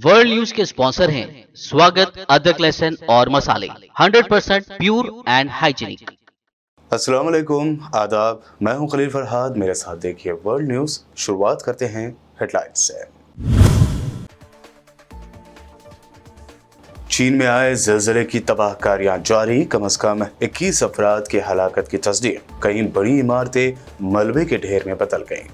World news के sponsor हैं स्वागत, अदरक, लहसुन और मसाले 100% प्योर एंड हाइजीनिक। अस्सलाम वालेकुम, आदाब। मैं हूं खलील फरहाद। मेरे साथ देखिए वर्ल्ड न्यूज़। शुरुआत करते हैं हेडलाइंस से। चीन में आए ज़लज़ले की तबाहकारियां जारी, कम से कम 21 अफराद की हलाकत की तस्दीक। कई बड़ी इमारतें मलबे के ढेर में बदल गईं।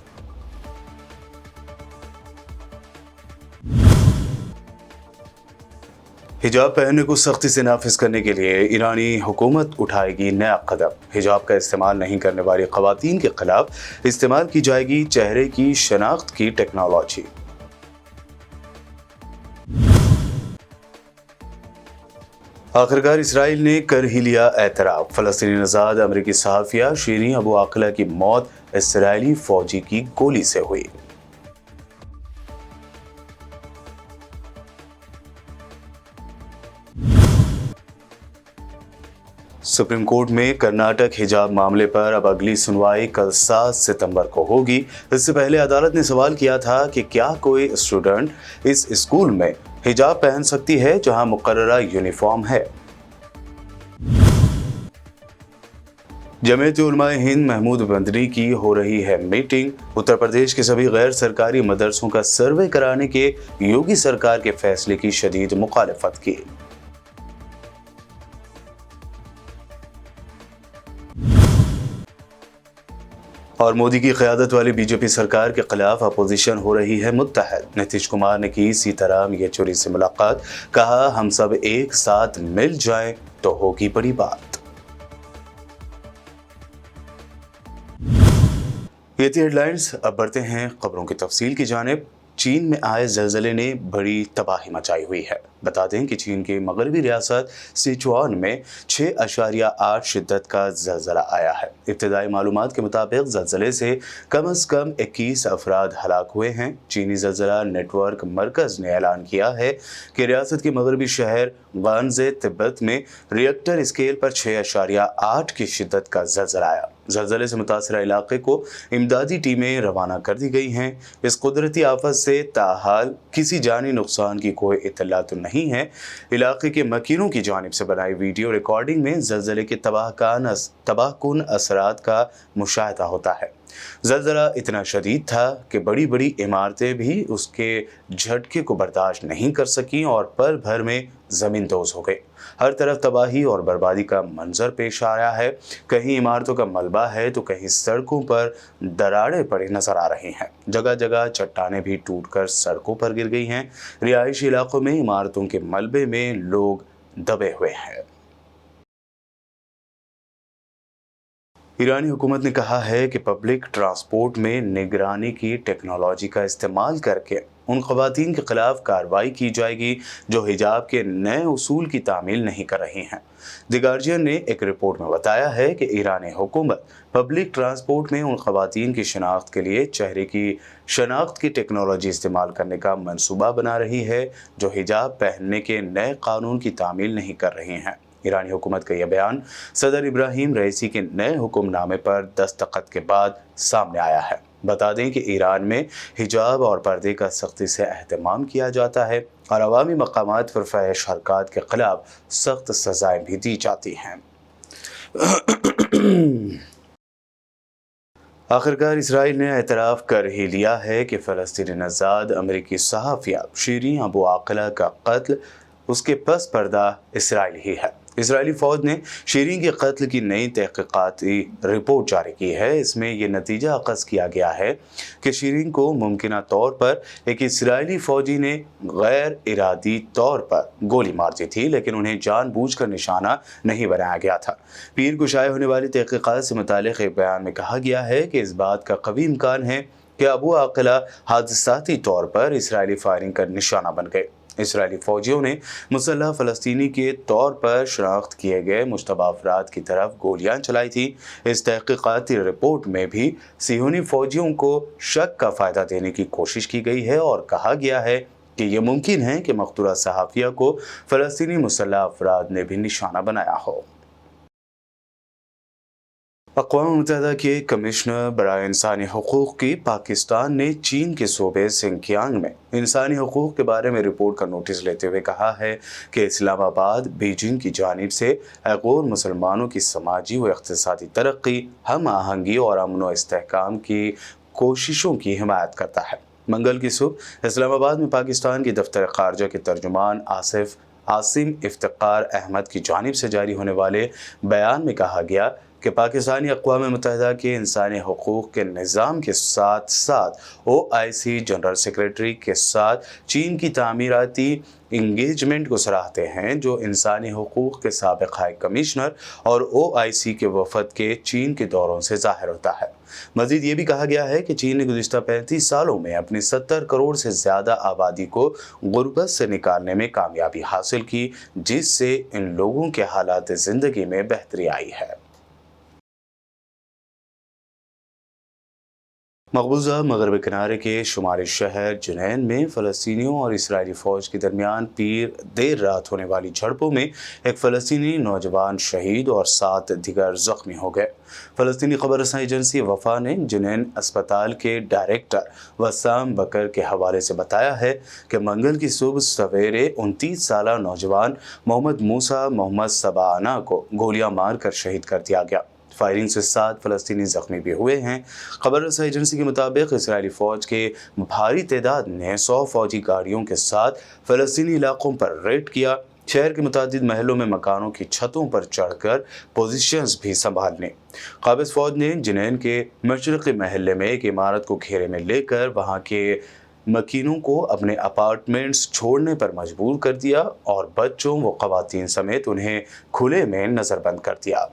हिजाब पहनने को सख्ती से नाफिज करने के लिए ईरानी हुकूमत उठाएगी नया कदम। हिजाब का इस्तेमाल नहीं करने वाली खवातीन के खिलाफ इस्तेमाल की जाएगी चेहरे की शनाख्त की टेक्नोलॉजी। आखिरकार इसराइल ने कर ही लिया एतराफ़। फ़लस्तीनी नज़ाद अमरीकी सहाफ़िया शीरीन अबू आक़िला की मौत इसराइली फ़ौजी की गोली से हुई। सुप्रीम कोर्ट में कर्नाटक हिजाब मामले पर अब अगली सुनवाई कल 7 सितंबर को होगी। इससे पहले अदालत ने सवाल किया था कि क्या कोई स्टूडेंट इस स्कूल में हिजाब पहन सकती है जहां मुकर्ररा यूनिफॉर्म है। जमीयत उलमाए हिंद महमूद बंदरी की हो रही है मीटिंग। उत्तर प्रदेश के सभी गैर सरकारी मदरसों का सर्वे कराने के योगी सरकार के फैसले की शदीद मुखालिफत की। और मोदी की क़यादत वाली बीजेपी सरकार के खिलाफ अपोजिशन हो रही है मुत्तहद। नीतीश कुमार ने की सीताराम येचुरी से मुलाकात, कहा हम सब एक साथ मिल जाएं तो होगी बड़ी बात। ये थी हेडलाइंस। अब बढ़ते हैं खबरों की तफसील की जानिब। चीन में आए ज़लज़ले ने बड़ी तबाही मचाई हुई है। बता दें कि चीन की मगरबी रियासत सिचुआन में 6.8 शिद्दत का ज़लज़ला आया है। इब्तदाई मालूमात के मुताबिक ज़लज़ले से कम 21 अफराद हलाक हुए हैं। चीनी ज़लज़ला नेटवर्क मरकज़ ने ऐलान किया है कि रियासत के मगरबी शहर गानजे तिब्बत में रिएक्टर स्केल पर 6.8 की शिद्दत का ज़लज़ला आया। ज़लज़ले से मुतासरा इलाके को इमदादी टीमें रवाना कर दी गई हैं। इस कुदरती आफत से ताहाल किसी जानी नुकसान की कोई इत्तला तो नहीं है। इलाके के मकीनों की जानिब से बनाई वीडियो रिकॉर्डिंग में ज़लज़ले के तबाहकुन असरात का मुशाहिदा होता है। ज़लज़ला इतना शदीद था कि बड़ी बड़ी इमारतें भी उसके झटके को बर्दाश्त नहीं कर सकीं और पल भर में ज़मीन दोज़ हो गई। हर तरफ तबाही और बर्बादी का मंजर पेश आया है। कहीं इमारतों का मलबा है तो कहीं सड़कों पर दरारें पड़ी नजर आ रही हैं। जगह जगह चट्टानें भी टूटकर सड़कों पर गिर गई हैं। रिहायशी इलाकों में इमारतों के मलबे में लोग दबे हुए हैं। ईरानी हुकूमत ने कहा है कि पब्लिक ट्रांसपोर्ट में निगरानी की टेक्नोलॉजी का इस्तेमाल करके उन ख़वातीन के खिलाफ कार्रवाई की जाएगी जो हिजाब के नए उसूल की तामील नहीं कर रही हैं। द गार्जियन ने एक रिपोर्ट में बताया है कि ईरानी हुकूमत पब्लिक ट्रांसपोर्ट में उन ख़वातीन की शनाख्त के लिए चेहरे की शनाख्त की टेक्नोलॉजी इस्तेमाल करने का मंसूबा बना रही है जो हिजाब पहनने के नए कानून की तामील नहीं कर रही हैं। ईरानी हुकूमत का यह बयान सदर इब्राहिम रईसी के नए हुक्मनामे पर दस्तखत के बाद सामने आया है। बता दें कि ईरान में हिजाब और पर्दे का सख्ती से एहतमाम किया जाता है और अवामी मकामात पर फहश हरकत के खिलाफ सख्त सजाएं भी दी जाती हैं। आखिरकार इसराइल ने एतराफ़ कर ही लिया है कि फ़लस्तीनी नज़ाद अमरीकी सहाफ़िया शीरीन अबू आक़िला का कत्ल उसके पस पर्दा इसराइल ही है। इसराइली फ़ौज ने शीरीन के कत्ल की नई तहक़ीक़ाती रिपोर्ट जारी की है। इसमें यह नतीजा अख़ज़ किया गया है कि शीरीन को मुमकिना तौर पर एक इसराइली फ़ौजी ने गैर इरादी तौर पर गोली मार दी थी, लेकिन उन्हें जानबूझकर निशाना नहीं बनाया गया था। पीर को शाये होने वाली तहक़ीक़ात से मुताल्लिक़ एक बयान में कहा गया है कि इस बात का कवी इम्कान है कि अबू आक़िला हादसाती तौर पर इसराइली फायरिंग का निशाना बन गए। इसराइली फ़ौजियों ने मुसल्लह फ़लस्तीनी के तौर पर शनाख्त किए गए मुश्तबा अफराद की तरफ गोलियां चलाई थी। इस तहक़ीक़ाती रिपोर्ट में भी सिहोनी फ़ौजियों को शक का फ़ायदा देने की कोशिश की गई है और कहा गया है कि यह मुमकिन है कि मक़तूला सहाफ़िया को फ़लस्तीनी मुसल्लह अफराद ने भी निशाना बनाया हो। اقوام متحدہ کے کمشنر برائے انسانی حقوق کی پاکستان نے چین کے صوبے سنکیانگ میں انسانی حقوق کے بارے میں رپورٹ کا نوٹس لیتے ہوئے کہا ہے کہ اسلام آباد بیجنگ کی جانب سے ایغور مسلمانوں کی سماجی و اقتصادی ترقی، ہم آہنگی اور امن و استحکام کی کوششوں کی حمایت کرتا ہے۔ منگل کی صبح اسلام آباد میں پاکستان کے دفتر خارجہ کے ترجمان عاصم افتخار احمد کی جانب سے جاری ہونے والے بیان میں کہا گیا کہ پاکستانی اقوام متحدہ کے انسانی حقوق کے نظام کے ساتھ ساتھ OIC جنرل سیکریٹری کے ساتھ چین کی تعمیراتی انگیجمنٹ کو سراہتے ہیں، جو انسانی حقوق کے سابق ہائی کمشنر اور OIC کے وفد کے چین کے دوروں سے ظاہر ہوتا ہے۔ مزید یہ بھی کہا گیا ہے کہ چین نے گزشتہ 35 سالوں میں اپنی 70 کروڑ سے زیادہ آبادی کو غربت سے نکالنے میں کامیابی حاصل کی، جس سے ان لوگوں کے حالات زندگی میں بہتری آئی ہے۔ مقبوضہ مغربی کنارے کے شمالی شہر جنین میں فلسطینیوں اور اسرائیلی فوج کے درمیان دیر رات ہونے والی جھڑپوں میں ایک فلسطینی نوجوان شہید اور 7 دیگر زخمی ہو گئے۔ فلسطینی خبر رساں ایجنسی وفا نے جنین اسپتال کے ڈائریکٹر وسام بکر کے حوالے سے بتایا ہے کہ منگل کی صبح سویرے 29 سالہ نوجوان محمد موسیٰ محمد سبانہ کو گولیاں مار کر شہید کر دیا گیا۔ فائرنگ سے 7 فلسطینی زخمی بھی ہوئے ہیں۔ خبر رساں ایجنسی کے مطابق اسرائیلی فوج کے بھاری تعداد نے 100 فوجی گاڑیوں کے ساتھ فلسطینی علاقوں پر ریڈ کیا۔ شہر کے متعدد محلوں میں مکانوں کی چھتوں پر چڑھ کر پوزیشنز بھی سنبھال لیں۔ قابض فوج نے جنین کے مشرقی محلے میں ایک عمارت کو گھیرے میں لے کر وہاں کے مکینوں کو اپنے اپارٹمنٹس چھوڑنے پر مجبور کر دیا اور بچوں و خواتین سمیت انہیں کھلے میں نظر بند کر دیا۔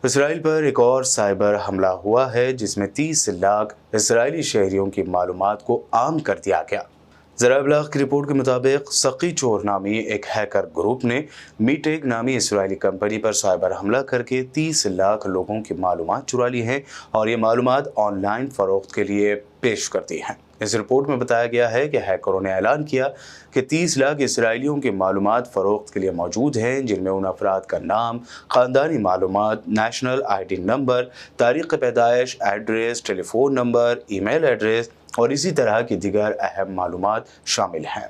اسرائیل پر ایک اور سائبر حملہ ہوا ہے جس میں 30 لاکھ اسرائیلی شہریوں کی معلومات کو عام کر دیا گیا۔ ذرائع ابلاغ کی رپورٹ کے مطابق سقی چور نامی ایک ہیکر گروپ نے میٹیک نامی اسرائیلی کمپنی پر سائبر حملہ کر کے 30 لاکھ لوگوں کی معلومات چرا لی ہیں اور یہ معلومات آن لائن فروخت کے لیے پیش کر دی ہیں۔ اس رپورٹ میں بتایا گیا ہے کہ ہیکروں نے اعلان کیا کہ 30 لاکھ اسرائیلیوں کی معلومات فروخت کے لیے موجود ہیں، جن میں ان افراد کا نام، خاندانی معلومات، نیشنل ID نمبر، تاریخ پیدائش، ایڈریس، ٹیلی فون نمبر، ای میل ایڈریس اور اسی طرح کی دیگر اہم معلومات شامل ہیں۔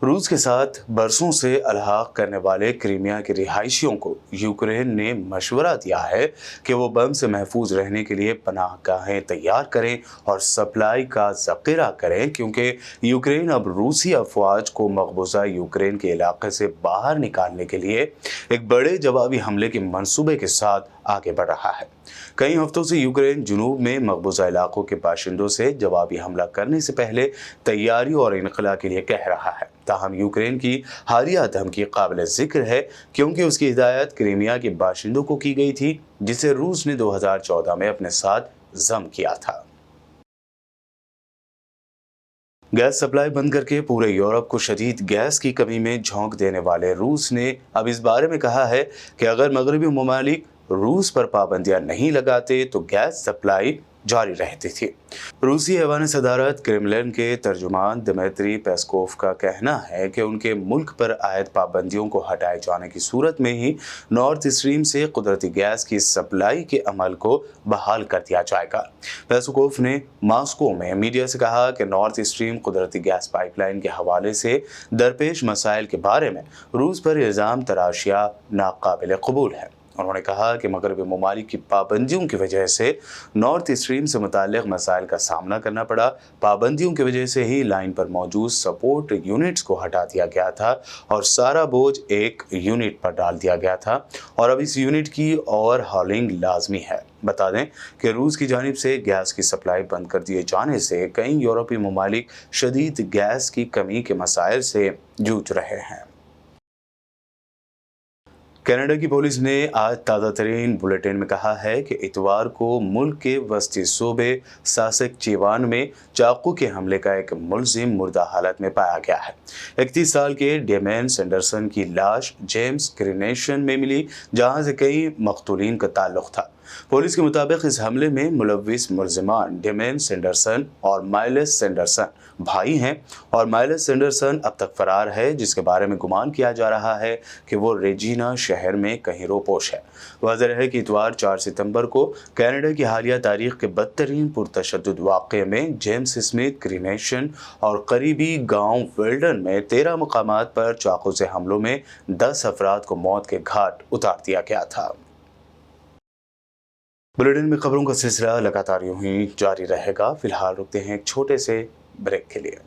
روس کے ساتھ برسوں سے الحاق کرنے والے کریمیا کے رہائشیوں کو یوکرین نے مشورہ دیا ہے کہ وہ بم سے محفوظ رہنے کے لیے پناہ گاہیں تیار کریں اور سپلائی کا ذخیرہ کریں، کیونکہ یوکرین اب روسی افواج کو مقبوضہ یوکرین کے علاقے سے باہر نکالنے کے لیے ایک بڑے جوابی حملے کے منصوبے کے ساتھ آگے بڑھ رہا ہے۔ کئی ہفتوں سے یوکرین جنوب میں مقبوضہ علاقوں کے باشندوں سے جوابی حملہ کرنے سے پہلے تیاری اور انخلاء کے لیے کہہ رہا ہے۔ تاہم یوکرین کی حالیہ دھمکی قابل ذکر ہے، کیونکہ اس کی ہدایت کریمیا کے باشندوں کو کی گئی تھی، جسے روس نے 2014 میں اپنے ساتھ ضم کیا تھا۔ گیس سپلائی بند کر کے پورے یورپ کو شدید گیس کی کمی میں جھونک دینے والے روس نے اب اس بارے میں کہا ہے کہ اگر مغربی ممالک روس پر پابندیاں نہیں لگاتے تو گیس سپلائی جاری رہتی تھی۔ روسی ایوان صدارت کرملن کے ترجمان دمیتری پیسکوف کا کہنا ہے کہ ان کے ملک پر عائد پابندیوں کو ہٹائے جانے کی صورت میں ہی نارتھ اسٹریم سے قدرتی گیس کی سپلائی کے عمل کو بحال کر دیا جائے گا۔ پیسکوف نے ماسکو میں میڈیا سے کہا کہ نارتھ اسٹریم قدرتی گیس پائپ لائن کے حوالے سے درپیش مسائل کے بارے میں روس پر الزام تراشیاں ناقابل قبول ہے۔ انہوں نے کہا کہ مغربی ممالک کی پابندیوں کی وجہ سے نارتھ اسٹریم سے متعلق مسائل کا سامنا کرنا پڑا۔ پابندیوں کی وجہ سے ہی لائن پر موجود سپورٹ یونٹس کو ہٹا دیا گیا تھا اور سارا بوجھ ایک یونٹ پر ڈال دیا گیا تھا، اور اب اس یونٹ کی اوور ہالنگ لازمی ہے۔ بتا دیں کہ روس کی جانب سے گیس کی سپلائی بند کر دیے جانے سے کئی یورپی ممالک شدید گیس کی کمی کے مسائل سے جوجھ رہے ہیں۔ کینیڈا کی پولیس نے آج تازہ ترین بلیٹن میں کہا ہے کہ اتوار کو ملک کے وسطی صوبے ساسکچیوان میں چاقو کے حملے کا ایک ملزم مردہ حالت میں پایا گیا ہے۔ 31 سال کے ڈیمین سینڈرسن کی لاش جیمز کرینیشن میں ملی، جہاں سے کئی مقتولین کا تعلق تھا۔ पुलिस के मुताबिक इस हमले में मुलव्विस मुलजिमान डेमेन सैंडरसन और माइलस सैंडरसन भाई हैं और माइलस सैंडरसन अब तक फरार है, जिसके बारे में गुमान किया जा रहा है कि वो रेजिना शहर में कहीं रोपोश है। वाज़ेह है कि इतवार 4 सितंबर को कनाडा की हालिया तारीख के बदतरीन पुरतशद्दुद वाक़े में जेम्स स्मिथ क्रीमेशन और करीबी गांव वेल्डन में 13 मकामात पर चाकू से हमलों में 10 अफराद को मौत के घाट उतार दिया गया था। बुलेटिन में खबरों का सिलसिला लगातार यूं ही जारी रहेगा। फिलहाल रुकते हैं एक छोटे से ब्रेक के लिए।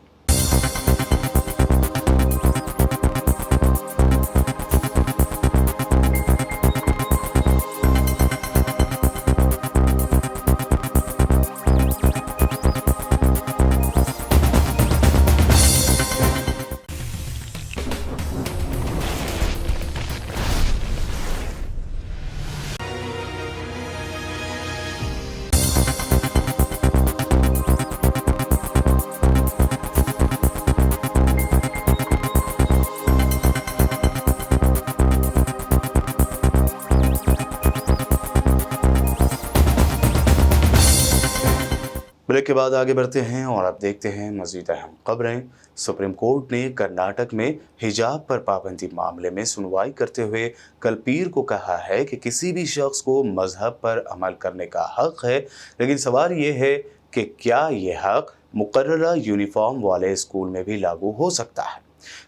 ब्रेक के बाद आगे बढ़ते हैं और अब देखते हैं मज़ीद अहम खबरें। सुप्रीम कोर्ट ने कर्नाटक में हिजाब पर पाबंदी मामले में सुनवाई करते हुए कल पीर को कहा है कि किसी भी शख्स को मजहब पर अमल करने का हक है, लेकिन सवाल ये है कि क्या ये हक मुकर्ररा यूनिफॉर्म वाले स्कूल में भी लागू हो सकता है।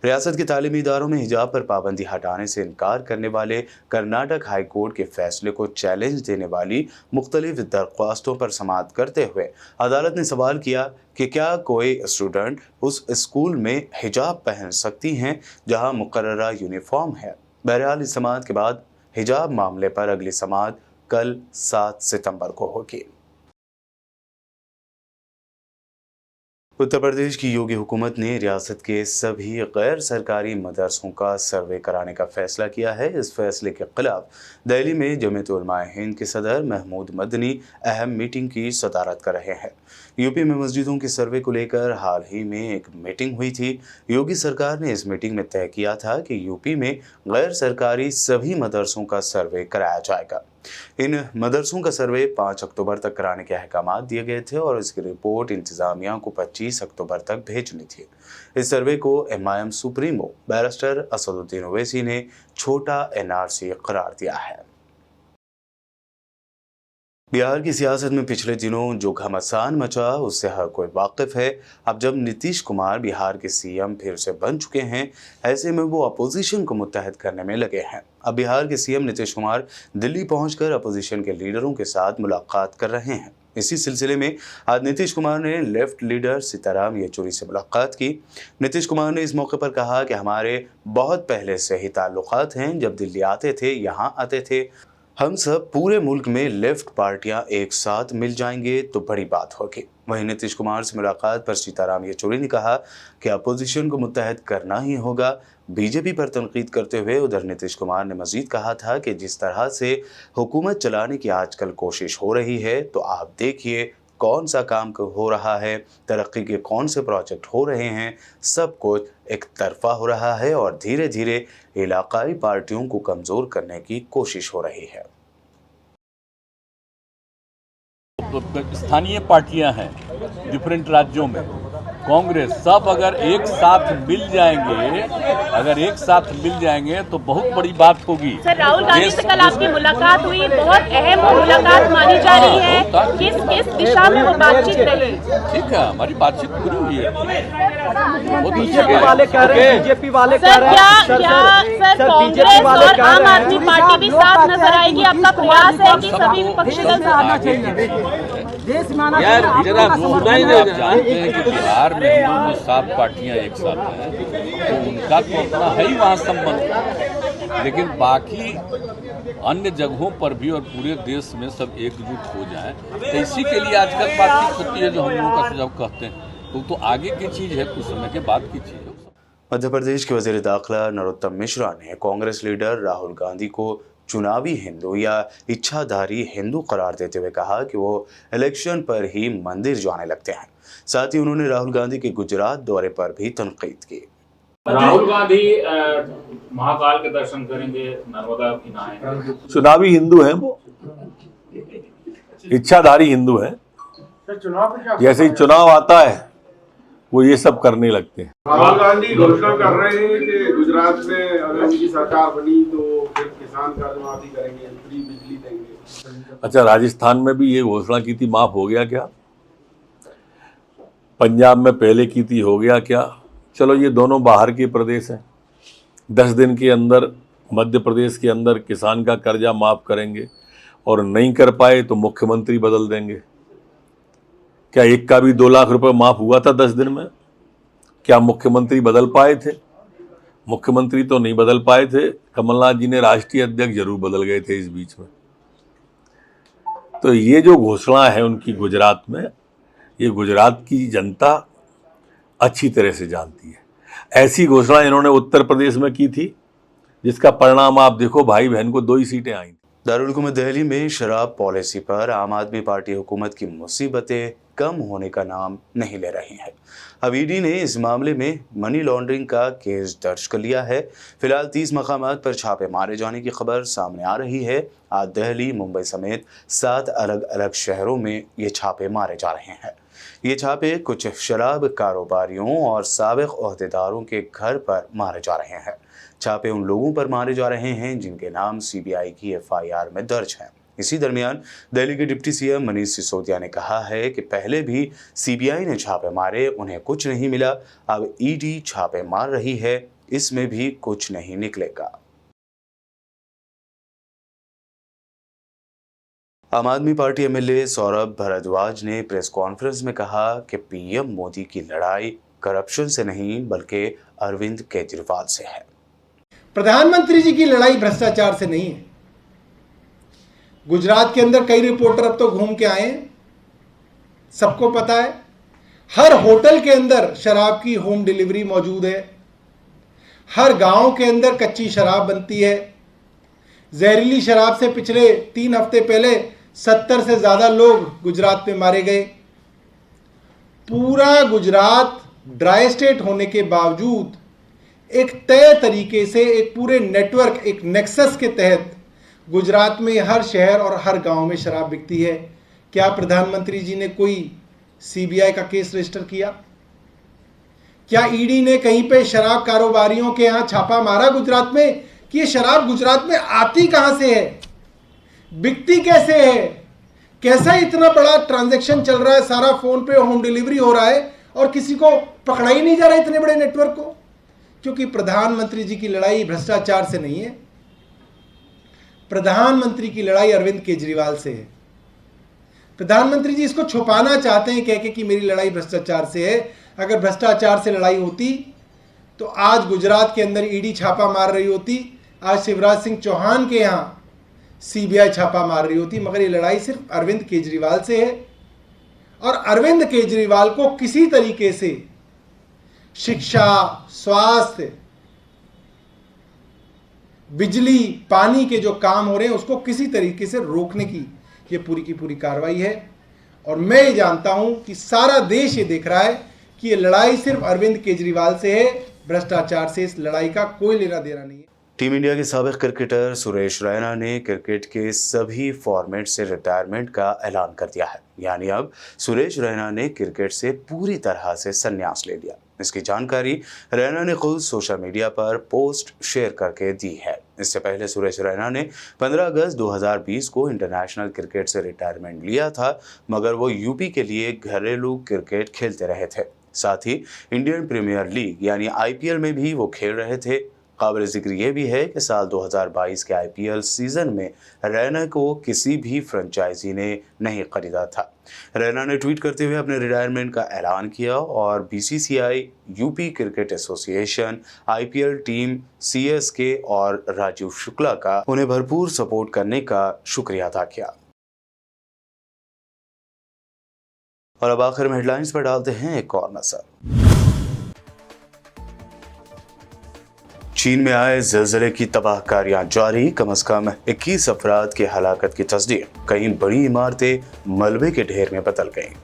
रियासत के तालीमी इदारों में हिजाब पर पाबंदी हटाने से इनकार करने वाले कर्नाटक हाई कोर्ट के फैसले को चैलेंज देने वाली मुख्तलिफ दरख्वास्तों पर समाअत करते हुए अदालत ने सवाल किया कि क्या कोई स्टूडेंट उस स्कूल में हिजाब पहन सकती हैं जहां मुकर्ररा यूनिफॉर्म है। बहरहाल इस समाअत के बाद हिजाब मामले पर अगली समाअत कल 7 सितंबर को होगी। उत्तर प्रदेश की योगी हुकूमत ने रियासत के सभी गैर सरकारी मदरसों का सर्वे कराने का फैसला किया है। इस फैसले के खिलाफ दिल्ली में जमीयत उलमाए हिंद के सदर महमूद मदनी अहम मीटिंग की सदारत कर रहे हैं। यूपी में मस्जिदों के सर्वे को लेकर हाल ही में एक मीटिंग हुई थी। योगी सरकार ने इस मीटिंग में तय किया था कि यूपी में गैर सरकारी सभी मदरसों का सर्वे कराया जाएगा। इन मदरसों का सर्वे 5 अक्टूबर तक कराने के अहकामात दिए गए थे और इसकी रिपोर्ट इंतजामिया को 25 अक्टूबर तक भेजनी थी। इस सर्वे को MIM supremo barrister Asaduddin Owaisi ने छोटा एनआरसी करार दिया है। बिहार की सियासत में पिछले दिनों जो घमासान मचा उससे हर कोई वाकिफ है। अब जब नीतीश कुमार बिहार के सीएम फिर से बन चुके हैं, ऐसे में वो अपोजिशन को मुत्तहद करने में लगे हैं। अब बिहार के सीएम नीतीश कुमार दिल्ली पहुंचकर अपोजिशन के लीडरों के साथ मुलाकात कर रहे हैं। इसी सिलसिले में आज नीतीश कुमार ने लेफ्ट लीडर सीताराम येचुरी से मुलाकात की। नीतीश कुमार ने इस मौके पर कहा कि हमारे बहुत पहले से ही ताल्लुकात हैं। जब दिल्ली आते थे, यहाँ आते थे, हम सब पूरे मुल्क में लेफ्ट पार्टियां एक साथ मिल जाएंगे तो बड़ी बात होगी। वहीं नीतीश कुमार से मुलाकात पर सीताराम येचुरी ने कहा कि अपोजिशन को मुत्तहद करना ही होगा। बीजेपी पर तनकीद करते हुए उधर नीतीश कुमार ने मजीद कहा था कि जिस तरह से हुकूमत चलाने की आजकल कोशिश हो रही है, तो आप देखिए कौन सा काम हो रहा है, तरक्की के कौन से प्रोजेक्ट हो रहे हैं, सब कुछ एक तरफा हो रहा है और धीरे धीरे इलाकाई पार्टियों को कमज़ोर करने की कोशिश हो रही है। स्थानीय पार्टियां हैं डिफरेंट राज्यों में, कांग्रेस सब अगर एक साथ मिल जाएंगे तो बहुत बड़ी बात होगी। सर, राहुल गांधी से कल आपकी मुलाकात हुई, बहुत अहम मुलाकात मानी जा रही है। किस दिशा में वो बातचीत रही? ठीक है, हमारी बातचीत पूरी हुई है। बीजेपी वाले कह रहे हैं, बीजेपी वाले कह रहे हैं सर कांग्रेस और आम आदमी पार्टी भी साथ नजर आएगी। आपका प्रयास है कि सभी विपक्षी दल साथ आना चाहिए। यार जरा आप जानते हैं कि बिहार में 7 पार्टियां एक साथ हैं, तो उनका तो अपना है ही वहाँ संबंध, लेकिन बाकी अन्य जगहों पर भी और पूरे देश में सब एकजुट हो जाएं, तो इसी के लिए आजकल बातचीत होती है जो हम लोगों का सुझाव कहते हैं। तो आगे की चीज़ है, कुछ समय के बाद की चीज़ है। मध्य प्रदेश के वजीर दाखिला नरोत्तम मिश्रा ने कांग्रेस लीडर राहुल गांधी को चुनावी हिंदू या इच्छाधारी हिंदू करार देते हुए कहा कि वो इलेक्शन पर ही मंदिर जाने लगते हैं। साथ ही उन्होंने राहुल गांधी के गुजरात दौरे पर भी तनकीद की। राहुल गांधी महाकाल के दर्शन करेंगे, नर्मदा की नहाएंगे। चुनावी हिंदू हैं वो, इच्छाधारी हिंदू हैं। जैसे ही चुनाव आता है वो ये सब करने लगते हैं। राहुल गांधी घोषणा कर रहे हैं कि गुजरात में अगर उनकी सरकार बनी तो फिर किसान कर्ज माफी करेंगे, फ्री बिजली देंगे। अच्छा, राजस्थान में भी ये घोषणा की थी, माफ हो गया क्या? पंजाब में पहले की थी, हो गया क्या? चलो, ये दोनों बाहर के प्रदेश हैं। 10 दिन के अंदर मध्य प्रदेश के अंदर किसान का कर्जा माफ करेंगे और नहीं कर पाए तो मुख्यमंत्री बदल देंगे। क्या एक का भी 2 लाख रुपए माफ हुआ था 10 दिन में? क्या मुख्यमंत्री बदल पाए थे? मुख्यमंत्री तो नहीं बदल पाए थे। कमलनाथ जी ने राष्ट्रीय अध्यक्ष जरूर बदल गए थे इस बीच में। तो ये जो घोषणा है उनकी गुजरात में, ये गुजरात की जनता अच्छी तरह से जानती है। ऐसी घोषणा इन्होंने उत्तर प्रदेश में की थी, जिसका परिणाम आप देखो, भाई बहन को 2 ही सीटें आई। दारुल हुकूमत दिल्ली में शराब पॉलिसी पर आम आदमी पार्टी हुकूमत की मुसीबतें कम होने का नाम नहीं ले रही हैं। अब ईडी ने इस मामले में मनी लॉन्ड्रिंग का केस दर्ज कर लिया है। फिलहाल 30 मकामात पर छापे मारे जाने की खबर सामने आ रही है। आज दिल्ली, मुंबई समेत 7 अलग अलग शहरों में ये छापे मारे जा रहे हैं। ये छापे कुछ शराब कारोबारियों और साबिक ओहदेदारों के घर पर मारे जा रहे हैं। छापे उन लोगों पर मारे जा रहे हैं जिनके नाम सीबीआई की FIR में दर्ज हैं। इसी दरमियान दिल्ली के डिप्टी सीएम मनीष सिसोदिया ने कहा है कि पहले भी सीबीआई ने छापे मारे, उन्हें कुछ नहीं मिला। अब ईडी छापे मार रही है, इसमें भी कुछ नहीं निकलेगा। आम आदमी पार्टी MLA सौरभ भारद्वाज ने प्रेस कॉन्फ्रेंस में कहा कि पीएम मोदी की लड़ाई करप्शन से नहीं बल्कि अरविंद केजरीवाल से है। प्रधानमंत्री जी की लड़ाई भ्रष्टाचार से नहीं है। गुजरात के अंदर कई रिपोर्टर अब तो घूम के आए हैं, सबको पता है। हर होटल के अंदर शराब की होम डिलीवरी मौजूद है। हर गांव के अंदर कच्ची शराब बनती है। जहरीली शराब से पिछले 3 हफ्ते पहले 70 से ज्यादा लोग गुजरात में मारे गए। पूरा गुजरात ड्राई स्टेट होने के बावजूद एक तय तरीके से, एक पूरे नेटवर्क, एक नेक्सस के तहत गुजरात में हर शहर और हर गांव में शराब बिकती है। क्या प्रधानमंत्री जी ने कोई सीबीआई का केस रजिस्टर किया? क्या ईडी ने कहीं पे शराब कारोबारियों के यहां छापा मारा गुजरात में कि ये शराब गुजरात में आती कहां से है, बिकती कैसे है, कैसा इतना बड़ा ट्रांजैक्शन चल रहा है, सारा फोन पे होम डिलीवरी हो रहा है और किसी को पकड़ा ही नहीं जा रहा इतने बड़े नेटवर्क को? क्योंकि प्रधानमंत्री जी की लड़ाई भ्रष्टाचार से नहीं है, प्रधानमंत्री की लड़ाई अरविंद केजरीवाल से है। प्रधानमंत्री जी इसको छुपाना चाहते हैं कह के कि मेरी लड़ाई भ्रष्टाचार से है। अगर भ्रष्टाचार से लड़ाई होती तो आज गुजरात के अंदर ईडी छापा मार रही होती, आज शिवराज सिंह चौहान के यहां सीबीआई छापा मार रही होती। मगर ये लड़ाई सिर्फ अरविंद केजरीवाल से है और अरविंद केजरीवाल को किसी तरीके से शिक्षा, स्वास्थ्य, बिजली, पानी के जो काम हो रहे हैं उसको किसी तरीके से रोकने की ये पूरी की पूरी कार्रवाई है। और मैं ये जानता हूं कि सारा देश ये देख रहा है कि ये लड़ाई सिर्फ अरविंद केजरीवाल से है, भ्रष्टाचार से इस लड़ाई का कोई लेना देना नहीं है। टीम इंडिया के साबिक क्रिकेटर सुरेश रैना ने क्रिकेट के सभी फॉर्मेट से रिटायरमेंट का ऐलान कर दिया है। यानी अब सुरेश रैना ने क्रिकेट से पूरी तरह से संन्यास ले लिया। इसकी जानकारी रैना ने खुद सोशल मीडिया पर पोस्ट शेयर करके दी है। इससे पहले सुरेश रैना ने 15 अगस्त 2020 को इंटरनेशनल क्रिकेट से रिटायरमेंट लिया था, मगर वो यूपी के लिए घरेलू क्रिकेट खेलते रहे थे। साथ ही इंडियन प्रीमियर लीग यानी IPL में भी वो खेल रहे थे। काबिल जिक्र ये भी है कि साल 2022 के IPL सीजन में रैना को किसी भी फ्रेंचाइजी ने नहीं खरीदा था। रैना ने ट्वीट करते हुए अपने रिटायरमेंट का ऐलान किया और BCCI, UP cricket association, IPL team, CSK और राजीव शुक्ला का उन्हें भरपूर सपोर्ट करने का शुक्रिया अदा किया। और अब आखिर में हेडलाइंस पर डालते हैं एक और नजर। चीन में आए ज़लज़ले की तबाहकारियां जारी, कम से कम 21 अफराद की हलाकत की तस्दीक। कई बड़ी इमारतें मलबे के ढेर में बदल गईं।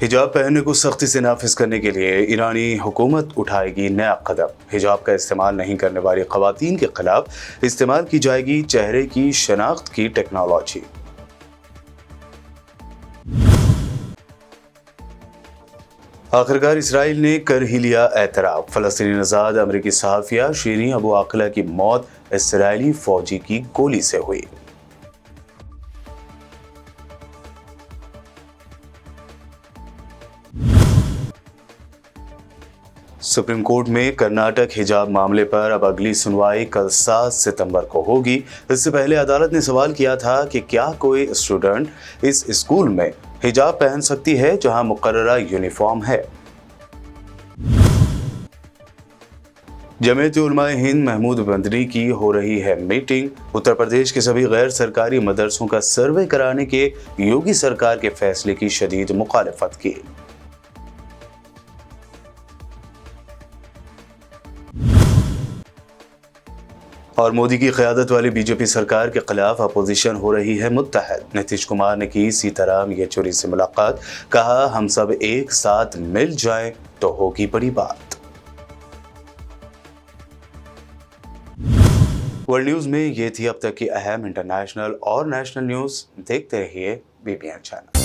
हिजाब पहनने को सख्ती से नाफिज करने के लिए ईरानी हुकूमत उठाएगी नया कदम। हिजाब का इस्तेमाल नहीं करने वाली खवातीन के खिलाफ इस्तेमाल की जाएगी चेहरे की शनाख्त की टेक्नोलॉजी। आखिरकार इसराइल ने कर ही लिया एतराफ़। फ़लस्तीनी नज़ाद अमरीकी सहाफ़िया शीरीन अबू आक़िला की मौत इसराइली फ़ौजी की गोली से हुई। सुप्रीम कोर्ट में कर्नाटक हिजाब मामले पर अब अगली सुनवाई कल 7 सितंबर को होगी। इससे पहले अदालत ने सवाल किया था कि क्या कोई स्टूडेंट इस स्कूल में हिजाब पहन सकती है जहां मुकर्ररा यूनिफॉर्म है। जमीयत उलमाए हिंद महमूद बंदनी की हो रही है मीटिंग। उत्तर प्रदेश के सभी गैर सरकारी मदरसों का सर्वे कराने के योगी सरकार के फैसले की शदीद मुखालिफत की। और मोदी की क़यादत वाली बीजेपी सरकार के खिलाफ अपोजिशन हो रही है मुत्तहद। नीतीश कुमार ने की सीताराम येचुरी से मुलाकात, कहा हम सब एक साथ मिल जाएं तो होगी बड़ी बात। वर्ल्ड न्यूज में ये थी अब तक की अहम इंटरनेशनल और नेशनल न्यूज। देखते रहिए BPN चैनल।